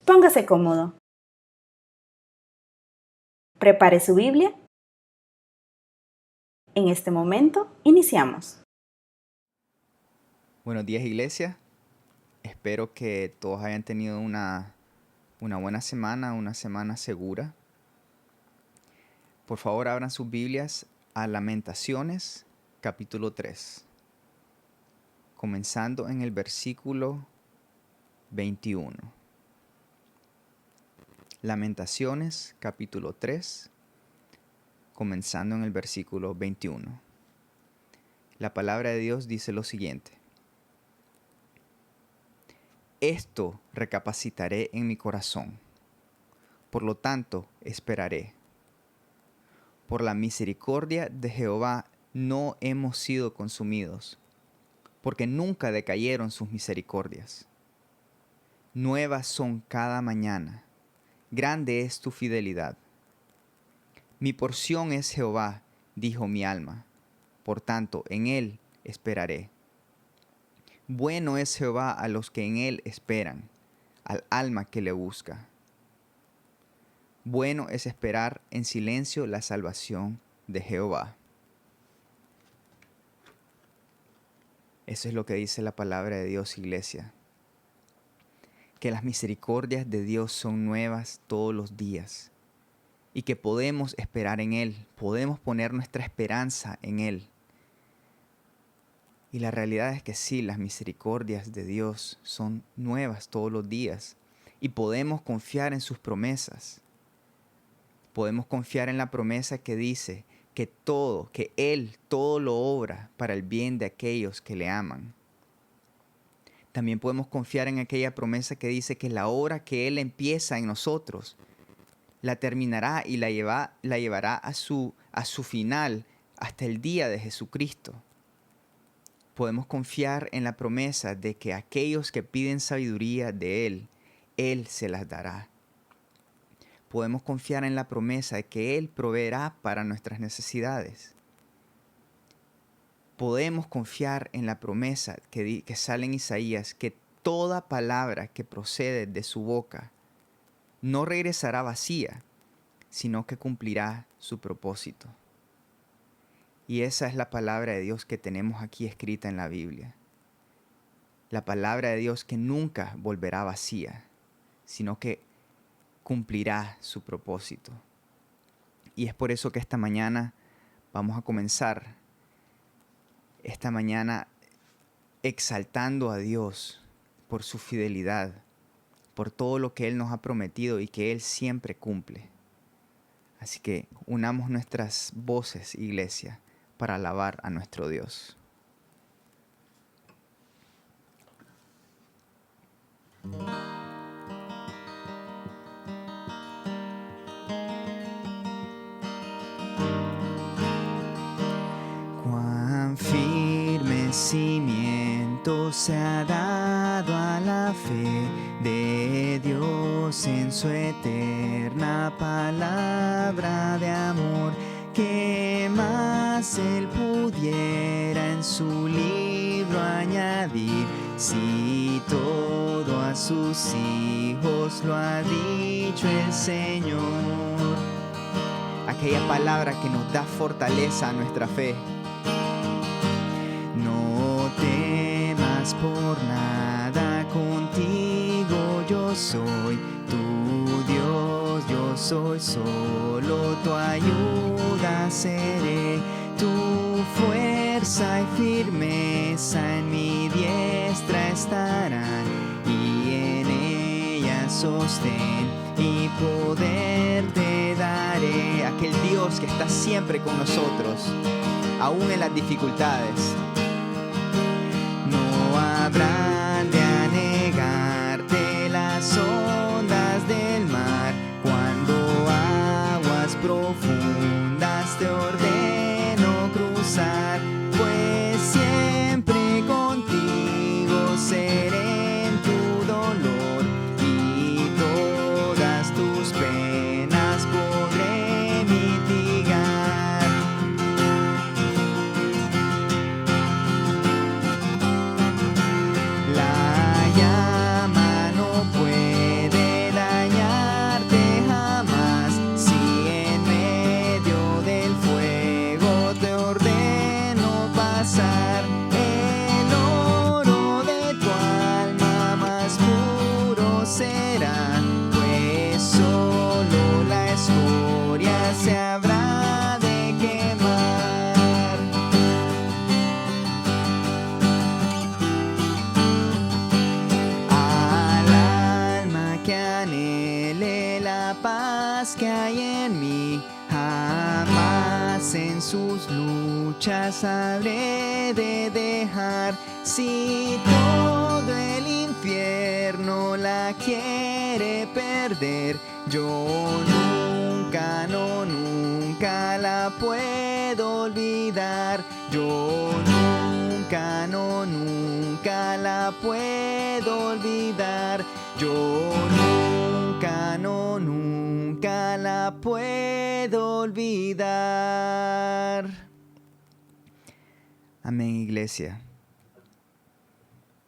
Póngase cómodo. Prepare su Biblia. En este momento, iniciamos. Buenos días, iglesia. Espero que todos hayan tenido una buena semana, una semana segura. Por favor, abran sus Biblias a Lamentaciones, capítulo 3, comenzando en el versículo 21. Lamentaciones, capítulo 3, comenzando en el versículo 21. La palabra de Dios dice lo siguiente: Esto recapacitaré en mi corazón, por lo tanto esperaré. Por la misericordia de Jehová no hemos sido consumidos, porque nunca decayeron sus misericordias. Nuevas son cada mañana, grande es tu fidelidad. Mi porción es Jehová, dijo mi alma, por tanto en él esperaré. Bueno es Jehová a los que en él esperan, al alma que le busca. Bueno es esperar en silencio la salvación de Jehová. Eso es lo que dice la palabra de Dios, iglesia. Que las misericordias de Dios son nuevas todos los días y que podemos esperar en Él, podemos poner nuestra esperanza en Él. Y la realidad es que sí, las misericordias de Dios son nuevas todos los días y podemos confiar en sus promesas. Podemos confiar en la promesa que dice que Él todo lo obra para el bien de aquellos que le aman. También podemos confiar en aquella promesa que dice que la obra que Él empieza en nosotros la terminará y la llevará a su final hasta el día de Jesucristo. Podemos confiar en la promesa de que aquellos que piden sabiduría de Él se las dará. Podemos confiar en la promesa de que Él proveerá para nuestras necesidades. Podemos confiar en la promesa que sale en Isaías, que toda palabra que procede de su boca no regresará vacía, sino que cumplirá su propósito. Y esa es la palabra de Dios que tenemos aquí escrita en la Biblia. La palabra de Dios que nunca volverá vacía, sino que cumplirá su propósito. Y es por eso que esta mañana vamos a comenzar esta mañana exaltando a Dios por su fidelidad, por todo lo que Él nos ha prometido y que Él siempre cumple. Así que unamos nuestras voces, iglesia, para alabar a nuestro Dios. Cuán firme cimiento se ha dado a la fe de Dios en su eterna palabra de amor, que más Él pudiera en su libro añadir, si todo a sus hijos lo ha dicho el Señor. Aquella palabra que nos da fortaleza a nuestra fe. No temas por nada, contigo yo soy, tu Dios yo soy, solo tu ayuda seré, tu fuerza y firmeza en mi diestra estarán, y en ella sostén y poder te daré. Aquel Dios que está siempre con nosotros, aún en las dificultades. No habrán de anegarte las ondas del mar, cuando aguas profundas te ordeno cruzar, pues siempre contigo seré en tu dolor, y todas tus penas podré mitigar. paz que hay en mí. Jamás en sus luchas habré de dejar. Si todo el infierno la quiere perder, yo nunca, no, nunca la puedo olvidar. Yo nunca, no, nunca la puedo olvidar. Yo nunca, no, nunca la puedo olvidar. Amén, iglesia.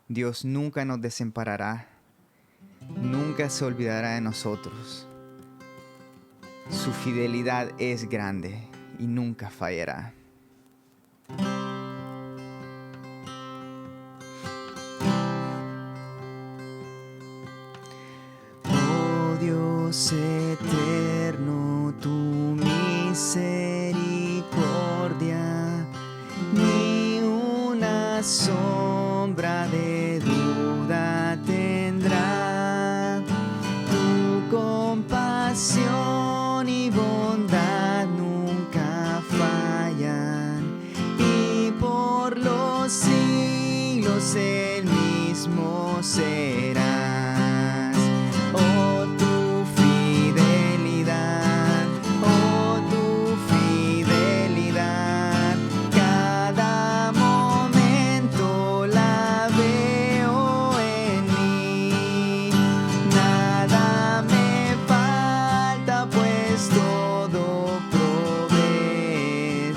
Dios nunca nos desamparará, nunca se olvidará de nosotros. Su fidelidad es grande y nunca fallará. Oh Dios eterno, tu misericordia, ni una sombra de duda tendrá. Tu compasión y bondad nunca fallan, y por los siglos el mismo serás. Oh, tu fidelidad, oh, tu fidelidad, cada momento la veo en mí. Nada me falta, pues todo provees.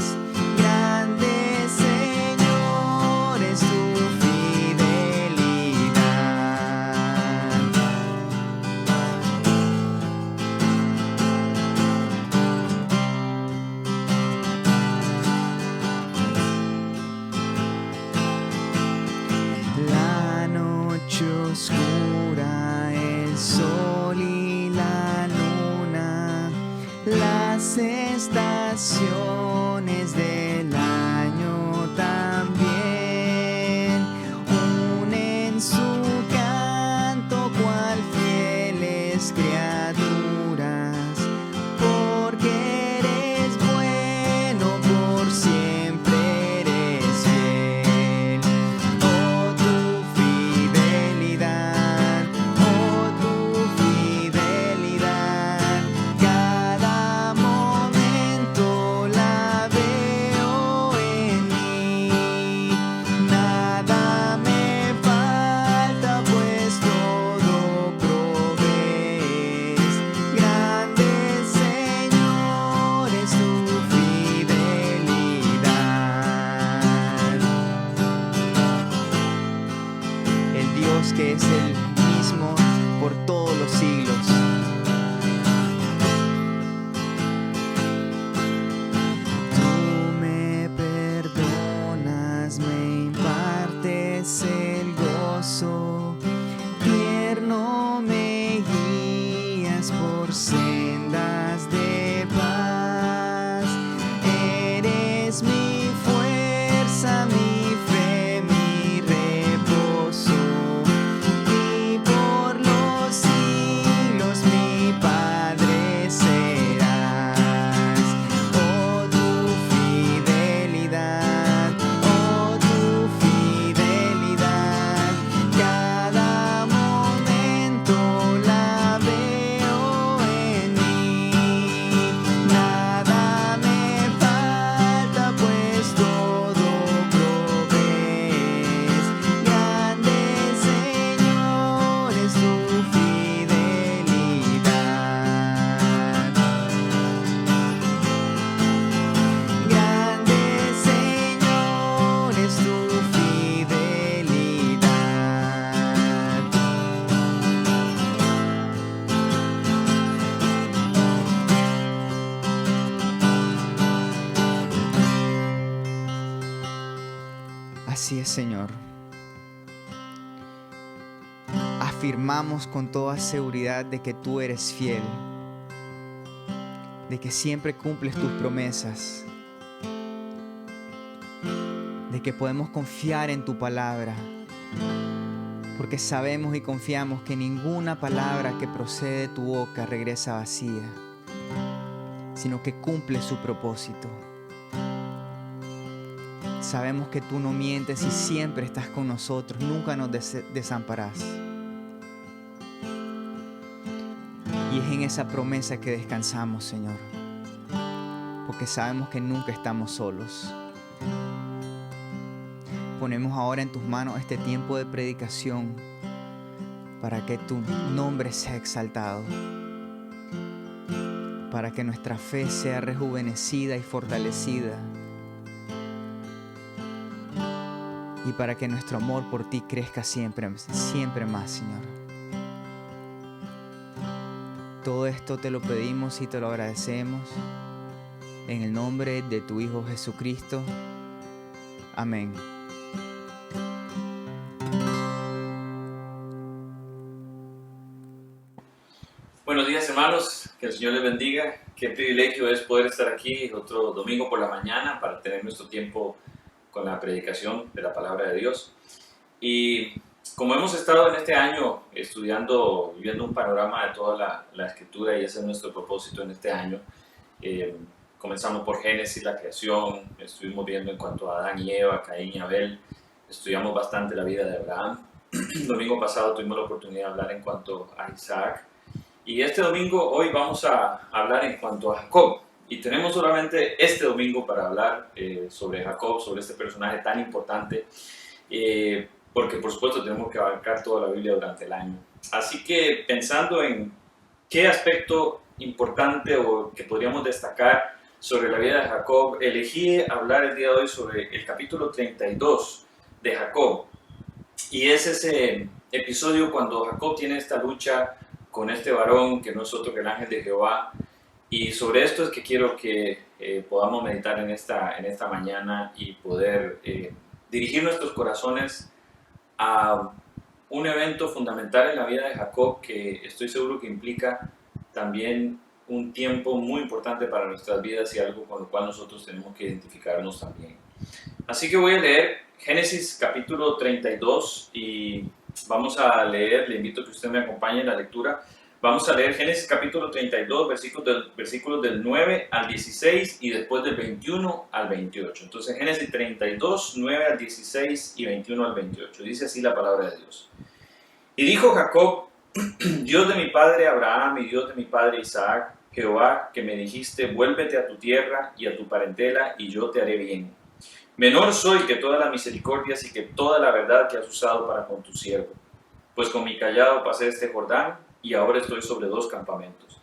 Grande, Señor, es tu fidelidad. La noche oscura, el sol y la luna, las estaciones del año también unen su canto cual fieles criaturas, porque eres bueno, por siempre eres fiel. Oh, tu fidelidad, oh, tu fidelidad, cada momento la veo en mí. Nada me falta, pues todo provees. Grande, Señor, es tu fidelidad. El Dios que es el mismo por todos los siglos. Tú me perdonas, me impartes el gozo, tierno me guías por sendas de paz. Eres mi fuerza, mi fe, mi reposo, y por los siglos mi Padre serás. Oh, tu fidelidad, oh, tu fidelidad, cada momento la veo en mí. Nada me falta, pues todo provees. Grande, Señor, es tu fidelidad. Grande, Señor, es tu fidelidad. Así es, Señor. Afirmamos con toda seguridad de que tú eres fiel, de que siempre cumples tus promesas, de que podemos confiar en tu palabra, porque sabemos y confiamos que ninguna palabra que procede de tu boca regresa vacía, sino que cumple su propósito. Sabemos que tú no mientes y siempre estás con nosotros, nunca nos desamparás. Y es en esa promesa que descansamos, Señor, porque sabemos que nunca estamos solos. Ponemos ahora en tus manos este tiempo de predicación para que tu nombre sea exaltado, para que nuestra fe sea rejuvenecida y fortalecida, y para que nuestro amor por ti crezca siempre, siempre más, Señor. Todo esto te lo pedimos y te lo agradecemos en el nombre de tu Hijo Jesucristo. Amén. Buenos días, hermanos, que el Señor les bendiga. Qué privilegio es poder estar aquí otro domingo por la mañana para tener nuestro tiempo con la predicación de la palabra de Dios. Y como hemos estado en este año estudiando, viendo un panorama de toda la escritura, y ese es nuestro propósito en este año, comenzamos por Génesis, la creación, estuvimos viendo en cuanto a Adán y Eva, Caín y Abel, estudiamos bastante la vida de Abraham. El domingo pasado tuvimos la oportunidad de hablar en cuanto a Isaac. Y este domingo, hoy vamos a hablar en cuanto a Jacob. Y tenemos solamente este domingo para hablar sobre Jacob, sobre este personaje tan importante, porque por supuesto tenemos que abarcar toda la Biblia durante el año. Así que pensando en qué aspecto importante o que podríamos destacar sobre la vida de Jacob, elegí hablar el día de hoy sobre el capítulo 32 de Jacob. Y es ese episodio cuando Jacob tiene esta lucha con este varón que no es otro que el ángel de Jehová. Y sobre esto es que quiero que podamos meditar en esta mañana y poder dirigir nuestros corazones a un evento fundamental en la vida de Jacob que estoy seguro que implica también un tiempo muy importante para nuestras vidas y algo con lo cual nosotros tenemos que identificarnos también. Así que voy a leer Génesis capítulo 32 y vamos a leer, le invito a que usted me acompañe en la lectura. Vamos a leer Génesis capítulo 32, versículos del 9 al 16 y después del 21 al 28. Entonces Génesis 32, 9 al 16 y 21 al 28. Dice así la palabra de Dios. Y dijo Jacob: Dios de mi padre Abraham y Dios de mi padre Isaac, Jehová, que me dijiste, vuélvete a tu tierra y a tu parentela y yo te haré bien. Menor soy que todas las misericordias y que toda la verdad que has usado para con tu siervo. Pues con mi cayado pasé este Jordán y ahora estoy sobre 2 campamentos.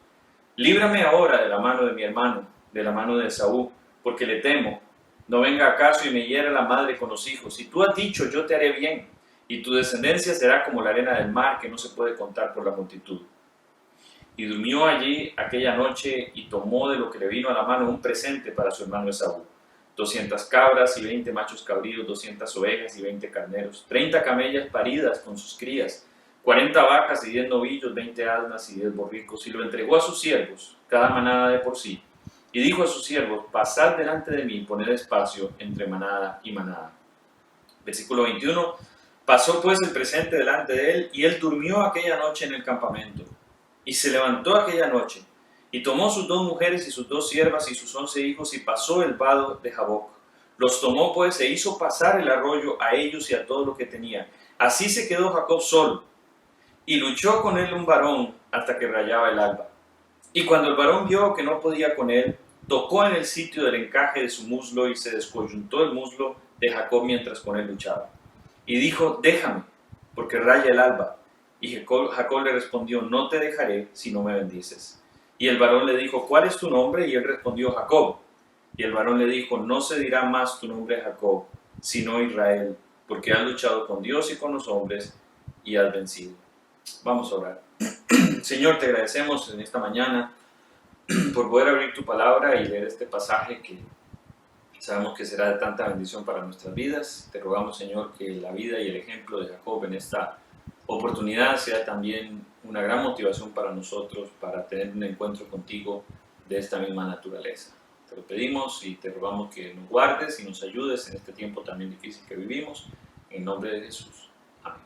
Líbrame ahora de la mano de mi hermano, de la mano de Esaú, porque le temo. No venga acaso y me hiera la madre con los hijos. Y tú has dicho, yo te haré bien, y tu descendencia será como la arena del mar, que no se puede contar por la multitud. Y durmió allí aquella noche y tomó de lo que le vino a la mano un presente para su hermano Esaú. 200 cabras y 20 machos cabríos, 200 ovejas y 20 carneros, 30 camellas paridas con sus crías, 40 vacas y 10 novillos, 20 asnas y 10 borricos, y lo entregó a sus siervos, cada manada de por sí. Y dijo a sus siervos: pasad delante de mí y poned espacio entre manada y manada. Versículo 21. Pasó pues el presente delante de él, y él durmió aquella noche en el campamento. Y se levantó aquella noche, y tomó sus 2 mujeres y sus 2 siervas y sus 11 hijos, y pasó el vado de Jaboc. Los tomó pues e hizo pasar el arroyo a ellos y a todo lo que tenía. Así se quedó Jacob solo, y luchó con él un varón hasta que rayaba el alba. Y cuando el varón vio que no podía con él, tocó en el sitio del encaje de su muslo, y se descoyuntó el muslo de Jacob mientras con él luchaba. Y dijo: déjame, porque raya el alba. Y Jacob le respondió: no te dejaré si no me bendices. Y el varón le dijo: ¿cuál es tu nombre? Y él respondió: Jacob. Y el varón le dijo: no se dirá más tu nombre Jacob, sino Israel, porque has luchado con Dios y con los hombres y has vencido. Vamos a orar. Señor, te agradecemos en esta mañana por poder abrir tu palabra y leer este pasaje que sabemos que será de tanta bendición para nuestras vidas. Te rogamos, Señor, que la vida y el ejemplo de Jacob en esta oportunidad sea también una gran motivación para nosotros para tener un encuentro contigo de esta misma naturaleza. Te lo pedimos y te rogamos que nos guardes y nos ayudes en este tiempo también difícil que vivimos. En nombre de Jesús. Amén.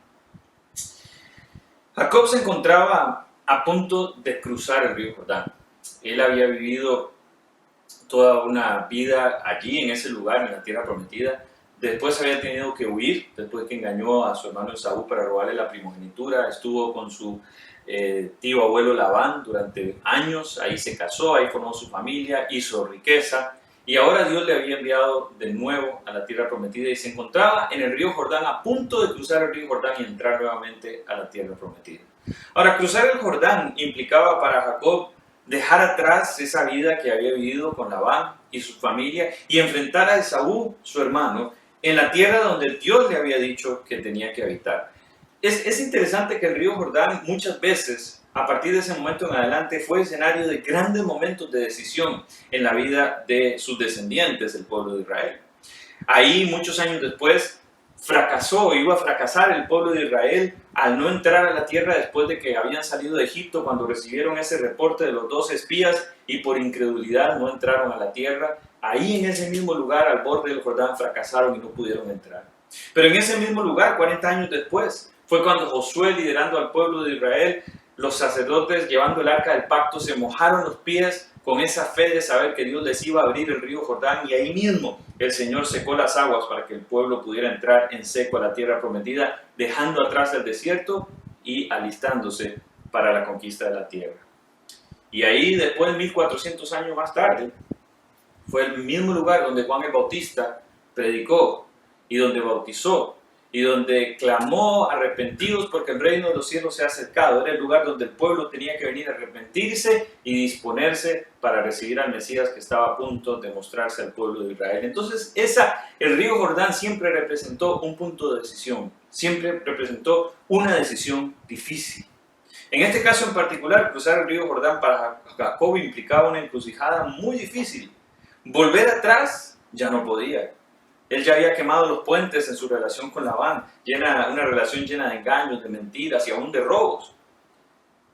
Jacob se encontraba a punto de cruzar el río Jordán. Él había vivido toda una vida allí, en ese lugar, en la tierra prometida. Después había tenido que huir, después que engañó a su hermano Esaú para robarle la primogenitura. Estuvo con su tío abuelo Labán durante años, ahí se casó, ahí formó su familia, hizo riqueza. Y ahora Dios le había enviado de nuevo a la tierra prometida y se encontraba en el río Jordán, a punto de cruzar el río Jordán y entrar nuevamente a la tierra prometida. Ahora, cruzar el Jordán implicaba para Jacob dejar atrás esa vida que había vivido con Labán y su familia y enfrentar a Esaú, su hermano, en la tierra donde Dios le había dicho que tenía que habitar. Es interesante que el río Jordán muchas veces, a partir de ese momento en adelante, fue escenario de grandes momentos de decisión en la vida de sus descendientes, el pueblo de Israel. Ahí, muchos años después, iba a fracasar el pueblo de Israel al no entrar a la tierra después de que habían salido de Egipto, cuando recibieron ese reporte de los 12 espías y por incredulidad no entraron a la tierra. Ahí en ese mismo lugar, al borde del Jordán, fracasaron y no pudieron entrar. Pero en ese mismo lugar, 40 años después, fue cuando Josué, liderando al pueblo de Israel, los sacerdotes llevando el arca del pacto, se mojaron los pies con esa fe de saber que Dios les iba a abrir el río Jordán, y ahí mismo el Señor secó las aguas para que el pueblo pudiera entrar en seco a la tierra prometida, dejando atrás el desierto y alistándose para la conquista de la tierra. Y ahí, después, 1400 años más tarde, fue el mismo lugar donde Juan el Bautista predicó y donde bautizó y donde clamó: arrepentidos porque el reino de los cielos se ha acercado. Era el lugar donde el pueblo tenía que venir a arrepentirse y disponerse para recibir al Mesías que estaba a punto de mostrarse al pueblo de Israel. Entonces, el río Jordán siempre representó un punto de decisión, siempre representó una decisión difícil. En este caso en particular, cruzar el río Jordán para Jacob implicaba una encrucijada muy difícil. Volver atrás ya no podía. Él ya había quemado los puentes en su relación con Labán, una relación llena de engaños, de mentiras y aún de robos.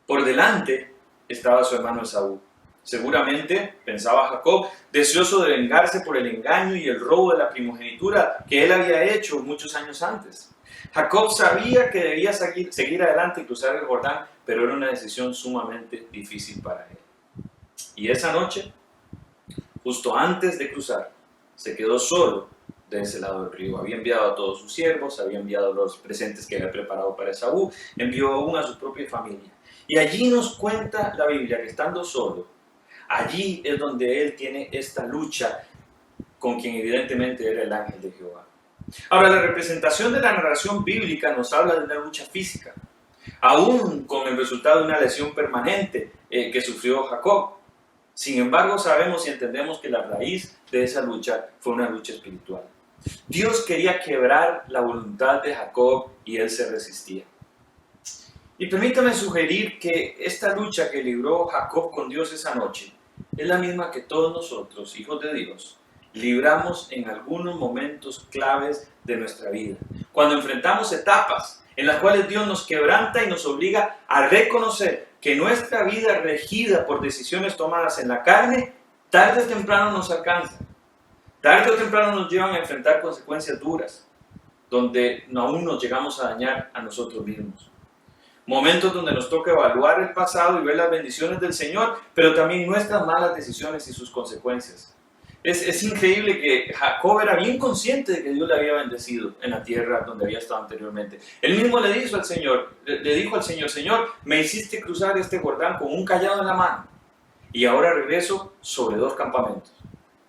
Por delante estaba su hermano Esaú. Seguramente, pensaba Jacob, deseoso de vengarse por el engaño y el robo de la primogenitura que él había hecho muchos años antes. Jacob sabía que debía seguir adelante y cruzar el Jordán, pero era una decisión sumamente difícil para él. Y esa noche, justo antes de cruzar, se quedó solo de ese lado del río. Había enviado a todos sus siervos, había enviado los presentes que había preparado para Esaú, envió aún a su propia familia. Y allí nos cuenta la Biblia que estando solo, allí es donde él tiene esta lucha con quien evidentemente era el ángel de Jehová. Ahora, la representación de la narración bíblica nos habla de una lucha física, aún con el resultado de una lesión permanente que sufrió Jacob. Sin embargo, sabemos y entendemos que la raíz de esa lucha fue una lucha espiritual. Dios quería quebrar la voluntad de Jacob y él se resistía. Y permítame sugerir que esta lucha que libró Jacob con Dios esa noche es la misma que todos nosotros, hijos de Dios, libramos en algunos momentos claves de nuestra vida. Cuando enfrentamos etapas en las cuales Dios nos quebranta y nos obliga a reconocer que nuestra vida regida por decisiones tomadas en la carne, tarde o temprano nos alcanza. Tarde o temprano nos llevan a enfrentar consecuencias duras, donde aún nos llegamos a dañar a nosotros mismos. Momentos donde nos toca evaluar el pasado y ver las bendiciones del Señor, pero también nuestras malas decisiones y sus consecuencias. Es increíble que Jacob era bien consciente de que Dios le había bendecido en la tierra donde había estado anteriormente. Él mismo le dijo al Señor, Señor, me hiciste cruzar este Jordán con un cayado en la mano y ahora regreso sobre 2 campamentos,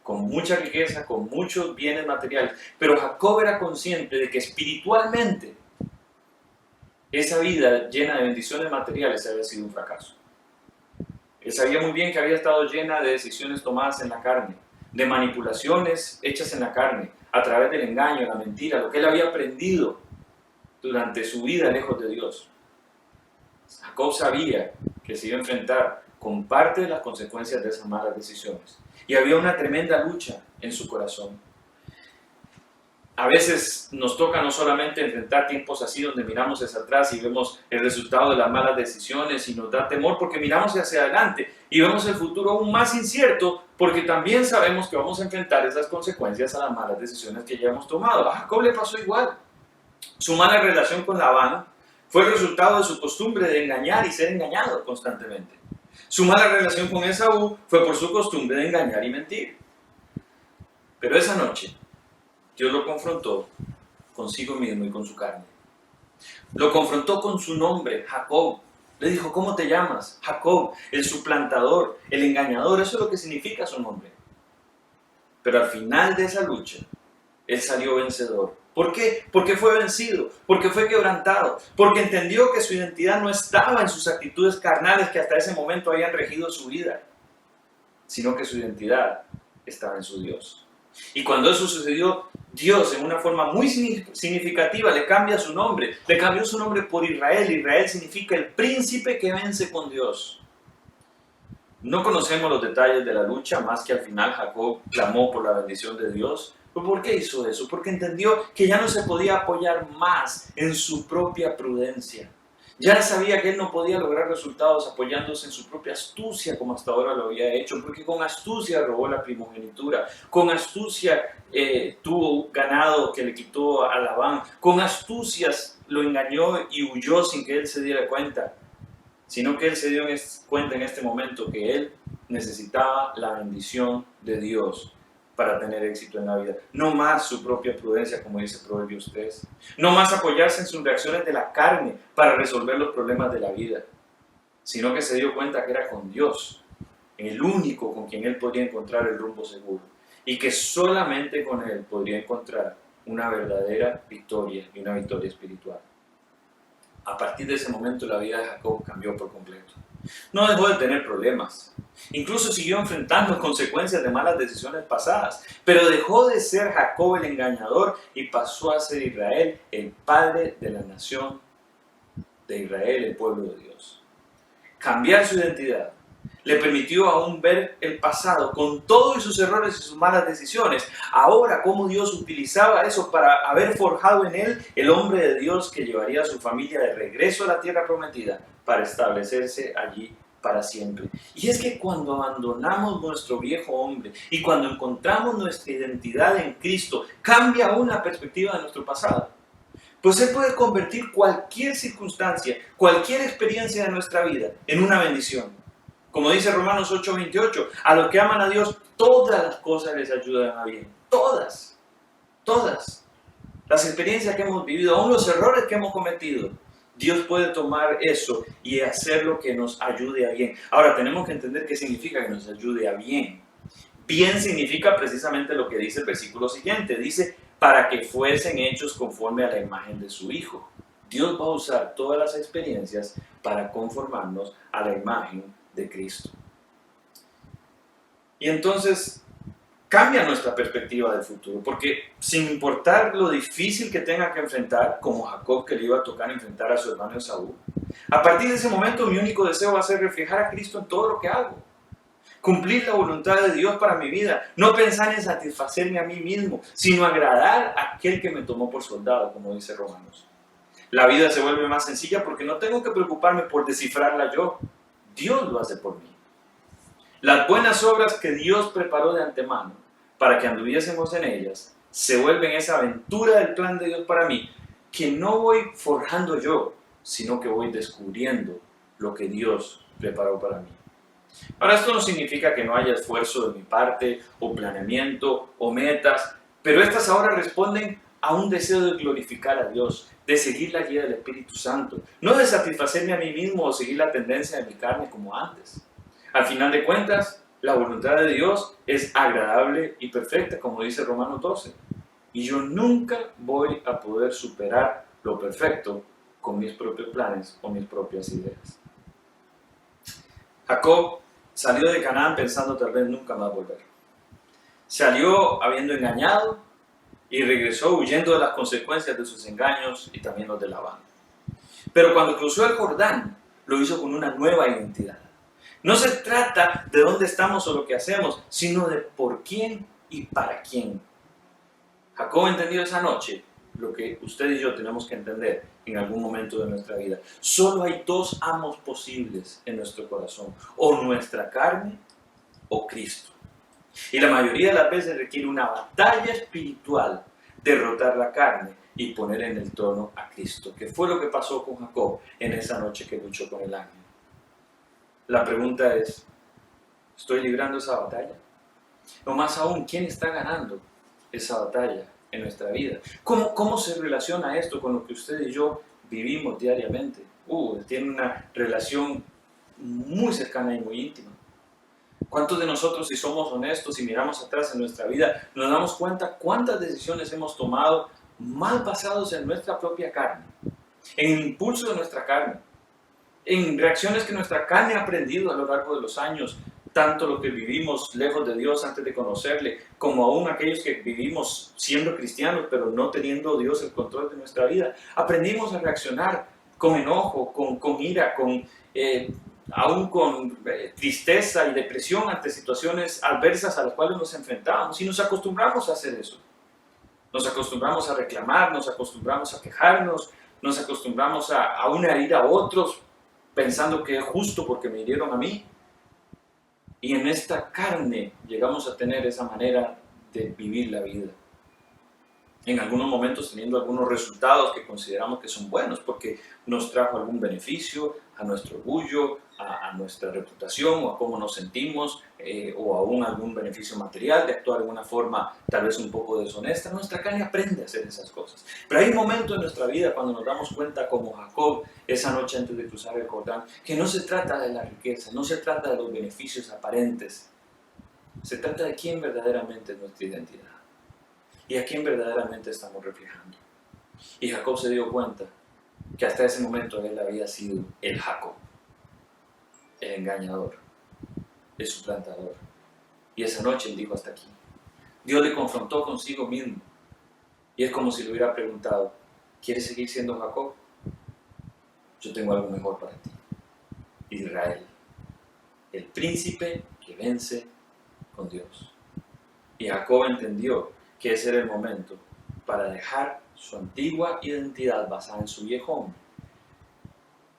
con mucha riqueza, con muchos bienes materiales. Pero Jacob era consciente de que espiritualmente esa vida llena de bendiciones materiales había sido un fracaso. Él sabía muy bien que había estado llena de decisiones tomadas en la carne, de manipulaciones hechas en la carne, a través del engaño, la mentira, lo que él había aprendido durante su vida lejos de Dios. Jacob sabía que se iba a enfrentar con parte de las consecuencias de esas malas decisiones. Y había una tremenda lucha en su corazón. A veces nos toca no solamente enfrentar tiempos así donde miramos hacia atrás y vemos el resultado de las malas decisiones y nos da temor porque miramos hacia adelante y vemos el futuro aún más incierto porque también sabemos que vamos a enfrentar esas consecuencias a las malas decisiones que ya hemos tomado. A Jacob le pasó igual. Su mala relación con Labán fue el resultado de su costumbre de engañar y ser engañado constantemente. Su mala relación con Esaú fue por su costumbre de engañar y mentir. Pero esa noche, Dios lo confrontó consigo mismo y con su carne. Lo confrontó con su nombre, Jacob. Le dijo, ¿cómo te llamas? Jacob, el suplantador, el engañador. Eso es lo que significa su nombre. Pero al final de esa lucha, él salió vencedor. ¿Por qué? Porque fue vencido, porque fue quebrantado, porque entendió que su identidad no estaba en sus actitudes carnales que hasta ese momento habían regido su vida, sino que su identidad estaba en su Dios. Y cuando eso sucedió, Dios en una forma muy significativa le cambia su nombre. Le cambió su nombre por Israel. Israel significa el príncipe que vence con Dios. No conocemos los detalles de la lucha, más que al final Jacob clamó por la bendición de Dios. ¿Pero por qué hizo eso? Porque entendió que ya no se podía apoyar más en su propia prudencia. Ya sabía que él no podía lograr resultados apoyándose en su propia astucia como hasta ahora lo había hecho, porque con astucia robó la primogenitura, con astucia tuvo ganado que le quitó a Labán, con astucias lo engañó y huyó sin que él se diera cuenta, sino que él se dio cuenta en este momento que él necesitaba la bendición de Dios para tener éxito en la vida. No más su propia prudencia, como dice Proverbios 3. No más apoyarse en sus reacciones de la carne para resolver los problemas de la vida, sino que se dio cuenta que era con Dios, el único con quien él podría encontrar el rumbo seguro, y que solamente con él podría encontrar una verdadera victoria y una victoria espiritual. A partir de ese momento la vida de Jacob cambió por completo. No dejó de tener problemas. Incluso siguió enfrentando consecuencias de malas decisiones pasadas. Pero dejó de ser Jacob el engañador y pasó a ser Israel el padre de la nación de Israel, el pueblo de Dios. Cambiar su identidad le permitió aún ver el pasado con todos sus errores y sus malas decisiones. Ahora, cómo Dios utilizaba eso para haber forjado en él el hombre de Dios que llevaría a su familia de regreso a la tierra prometida para establecerse allí para siempre. Y es que cuando abandonamos nuestro viejo hombre y cuando encontramos nuestra identidad en Cristo, cambia aún la perspectiva de nuestro pasado. Pues Él puede convertir cualquier circunstancia, cualquier experiencia de nuestra vida en una bendición. Como dice Romanos 8:28, a los que aman a Dios, todas las cosas les ayudan a bien. Todas. Todas. Las experiencias que hemos vivido, aún los errores que hemos cometido, Dios puede tomar eso y hacerlo que nos ayude a bien. Ahora, tenemos que entender qué significa que nos ayude a bien. Bien significa precisamente lo que dice el versículo siguiente. Dice, para que fuesen hechos conforme a la imagen de su Hijo. Dios va a usar todas las experiencias para conformarnos a la imagen de Cristo. Y entonces cambia nuestra perspectiva del futuro, porque sin importar lo difícil que tenga que enfrentar, como Jacob que le iba a tocar enfrentar a su hermano Esaú, a partir de ese momento mi único deseo va a ser reflejar a Cristo en todo lo que hago. Cumplir la voluntad de Dios para mi vida, no pensar en satisfacerme a mí mismo, sino agradar a aquel que me tomó por soldado, como dice Romanos. La vida se vuelve más sencilla porque no tengo que preocuparme por descifrarla yo. Dios lo hace por mí. Las buenas obras que Dios preparó de antemano para que anduviésemos en ellas, se vuelven esa aventura del plan de Dios para mí, que no voy forjando yo, sino que voy descubriendo lo que Dios preparó para mí. Ahora, esto no significa que no haya esfuerzo de mi parte, o planeamiento, o metas, pero estas ahora responden a un deseo de glorificar a Dios, de seguir la guía del Espíritu Santo, no de satisfacerme a mí mismo o seguir la tendencia de mi carne como antes. Al final de cuentas, la voluntad de Dios es agradable y perfecta, como dice Romanos 12. Y yo nunca voy a poder superar lo perfecto con mis propios planes o mis propias ideas. Jacob salió de Canaán pensando tal vez nunca más volver. Salió habiendo engañado y regresó huyendo de las consecuencias de sus engaños y también los de Labán. Pero cuando cruzó el Jordán, lo hizo con una nueva identidad. No se trata de dónde estamos o lo que hacemos, sino de por quién y para quién. Jacob entendió esa noche lo que usted y yo tenemos que entender en algún momento de nuestra vida. Solo hay dos amos posibles en nuestro corazón, o nuestra carne o Cristo. Y la mayoría de las veces requiere una batalla espiritual, derrotar la carne y poner en el trono a Cristo, que fue lo que pasó con Jacob en esa noche que luchó con el ángel. La pregunta es, ¿estoy librando esa batalla? O más aún, ¿quién está ganando esa batalla en nuestra vida. ¿Cómo se relaciona esto con lo que usted y yo vivimos diariamente? Tiene una relación muy cercana y muy íntima. ¿Cuántos de nosotros, si somos honestos y miramos atrás en nuestra vida, nos damos cuenta cuántas decisiones hemos tomado más basados en nuestra propia carne, en el impulso de nuestra carne, en reacciones que nuestra carne ha aprendido a lo largo de los años, tanto lo que vivimos lejos de Dios antes de conocerle, como aún aquellos que vivimos siendo cristianos, pero no teniendo Dios el control de nuestra vida? Aprendimos a reaccionar con enojo, con ira, aún con tristeza y depresión ante situaciones adversas a las cuales nos enfrentamos, y nos acostumbramos a hacer eso. Nos acostumbramos a reclamar, nos acostumbramos a quejarnos, nos acostumbramos a aún herir a otros, pensando que es justo porque me hirieron a mí. Y en esta carne llegamos a tener esa manera de vivir la vida. En algunos momentos teniendo algunos resultados que consideramos que son buenos porque nos trajo algún beneficio a nuestro orgullo, a nuestra reputación o a cómo nos sentimos, o aún algún beneficio material de actuar de una forma tal vez un poco deshonesta. Nuestra carne aprende a hacer esas cosas. Pero hay momentos en nuestra vida cuando nos damos cuenta, como Jacob esa noche antes de cruzar el Jordán, que no se trata de la riqueza, no se trata de los beneficios aparentes, se trata de quién verdaderamente es nuestra identidad y a quién verdaderamente estamos reflejando. Y Jacob se dio cuenta que hasta ese momento él había sido el Jacob, el engañador, el suplantador. Y esa noche él dijo: hasta aquí. Dios le confrontó consigo mismo. Y es como si le hubiera preguntado: ¿quieres seguir siendo Jacob? Yo tengo algo mejor para ti. Israel, el príncipe que vence con Dios. Y Jacob entendió que ese era el momento para dejar su antigua identidad basada en su viejo hombre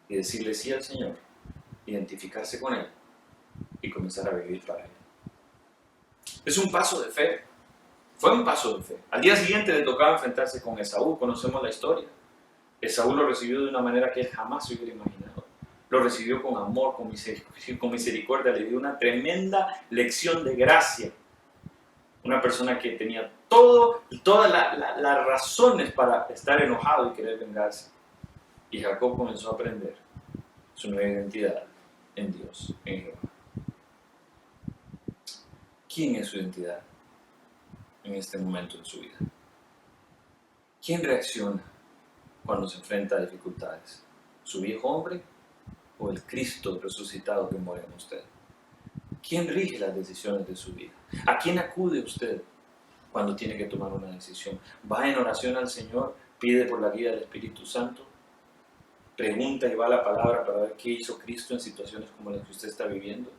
y decirle sí al Señor, identificarse con Él y comenzar a vivir para Él. Es un paso de fe. Fue un paso de fe. Al día siguiente le tocaba enfrentarse con Esaú. Conocemos la historia. Esaú lo recibió de una manera que él jamás se hubiera imaginado. Lo recibió con amor, con misericordia. Le dio una tremenda lección de gracia. Una persona que tenía todas las razones para estar enojado y querer vengarse. Y Jacob comenzó a aprender su nueva identidad en Dios, en Jehová. ¿Quién es su identidad en este momento de su vida? ¿Quién reacciona cuando se enfrenta a dificultades? ¿Su viejo hombre o el Cristo resucitado que mora en usted? ¿Quién rige las decisiones de su vida? ¿A quién acude usted cuando tiene que tomar una decisión? ¿Va en oración al Señor? ¿Pide por la guía del Espíritu Santo? ¿Pregunta y va a la palabra para ver qué hizo Cristo en situaciones como las que usted está viviendo?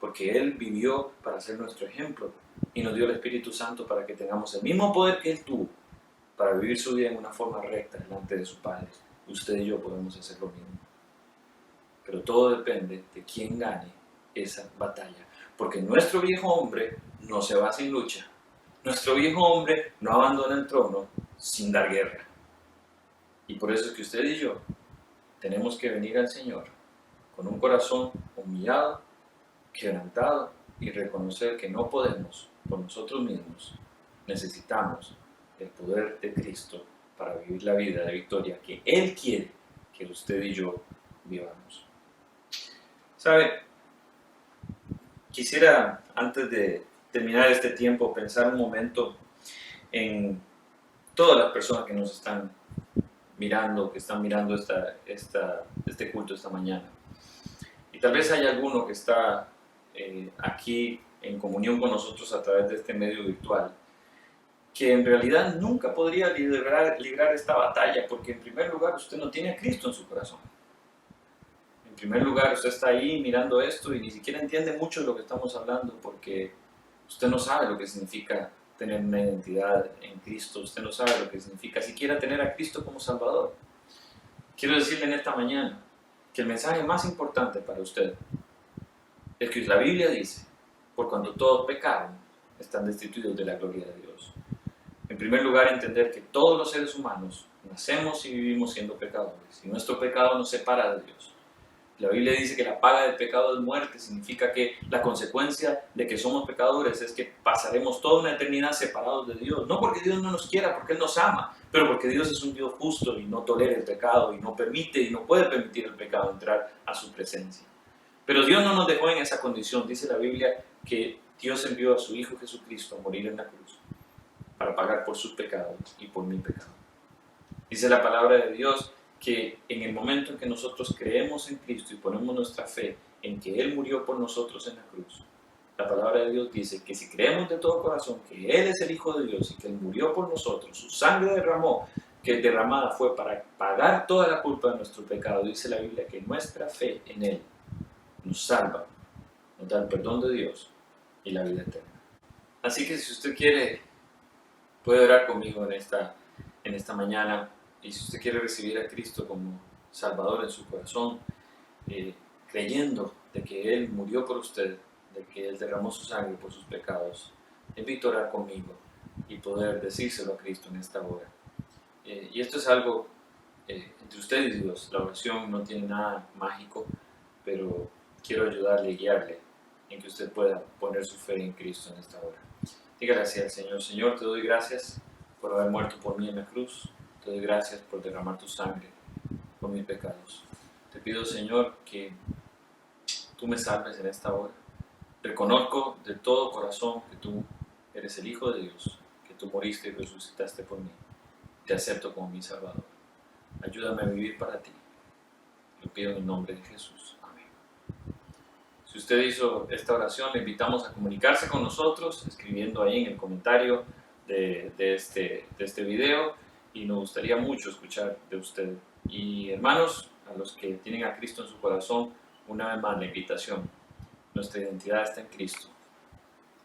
Porque Él vivió para ser nuestro ejemplo y nos dio el Espíritu Santo para que tengamos el mismo poder que Él tuvo para vivir su vida en una forma recta delante de su Padre. Usted y yo podemos hacer lo mismo. Pero todo depende de quién gane esa batalla. Porque nuestro viejo hombre no se va sin lucha. Nuestro viejo hombre no abandona el trono sin dar guerra. Y por eso es que usted y yo tenemos que venir al Señor con un corazón humillado, quebrantado y reconocer que no podemos por nosotros mismos. Necesitamos el poder de Cristo para vivir la vida de victoria que Él quiere que usted y yo vivamos. ¿Sabe? Quisiera, antes de terminar este tiempo, pensar un momento en todas las personas que nos están mirando, que están mirando este culto esta mañana. Y tal vez haya alguno que está aquí en comunión con nosotros a través de este medio virtual, que en realidad nunca podría librar esta batalla, porque en primer lugar usted no tiene a Cristo en su corazón. En primer lugar, usted está ahí mirando esto y ni siquiera entiende mucho de lo que estamos hablando, porque usted no sabe lo que significa tener una identidad en Cristo. Usted no sabe lo que significa siquiera tener a Cristo como Salvador. Quiero decirle en esta mañana que el mensaje más importante para usted es que la Biblia dice: por cuanto todos pecaron, están destituidos de la gloria de Dios. En primer lugar, entender que todos los seres humanos nacemos y vivimos siendo pecadores, y nuestro pecado nos separa de Dios. La Biblia dice que la paga del pecado es muerte, significa que la consecuencia de que somos pecadores es que pasaremos toda una eternidad separados de Dios. No porque Dios no nos quiera, porque Él nos ama, pero porque Dios es un Dios justo y no tolera el pecado y no permite y no puede permitir el pecado entrar a su presencia. Pero Dios no nos dejó en esa condición. Dice la Biblia que Dios envió a su Hijo Jesucristo a morir en la cruz para pagar por sus pecados y por mi pecado. Dice la palabra de Dios que en el momento en que nosotros creemos en Cristo y ponemos nuestra fe en que Él murió por nosotros en la cruz, la palabra de Dios dice que si creemos de todo corazón que Él es el Hijo de Dios y que Él murió por nosotros, su sangre derramada fue para pagar toda la culpa de nuestro pecado, dice la Biblia que nuestra fe en Él nos salva, nos da el perdón de Dios y la vida eterna. Así que si usted quiere, puede orar conmigo en esta mañana. Y si usted quiere recibir a Cristo como Salvador en su corazón, creyendo de que Él murió por usted, de que Él derramó su sangre por sus pecados, le invito a orar conmigo y poder decírselo a Cristo en esta hora. Y esto es algo entre usted y Dios. La oración no tiene nada mágico, pero quiero ayudarle y guiarle en que usted pueda poner su fe en Cristo en esta hora. Dígale así al Señor: Señor, te doy gracias por haber muerto por mí en la cruz. Te doy gracias por derramar tu sangre por mis pecados. Te pido, Señor, que tú me salves en esta hora. Reconozco de todo corazón que tú eres el Hijo de Dios, que tú moriste y resucitaste por mí. Te acepto como mi Salvador. Ayúdame a vivir para ti. Lo pido en el nombre de Jesús. Amén. Si usted hizo esta oración, le invitamos a comunicarse con nosotros, escribiendo ahí en el comentario de este video. Y nos gustaría mucho escuchar de usted. Y hermanos, a los que tienen a Cristo en su corazón, una vez más la invitación. Nuestra identidad está en Cristo.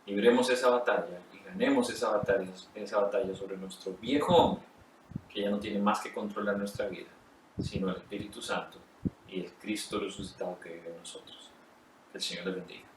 Libremos esa batalla y ganemos esa batalla sobre nuestro viejo hombre, que ya no tiene más que controlar nuestra vida, sino el Espíritu Santo y el Cristo resucitado que vive en nosotros. Que el Señor les bendiga.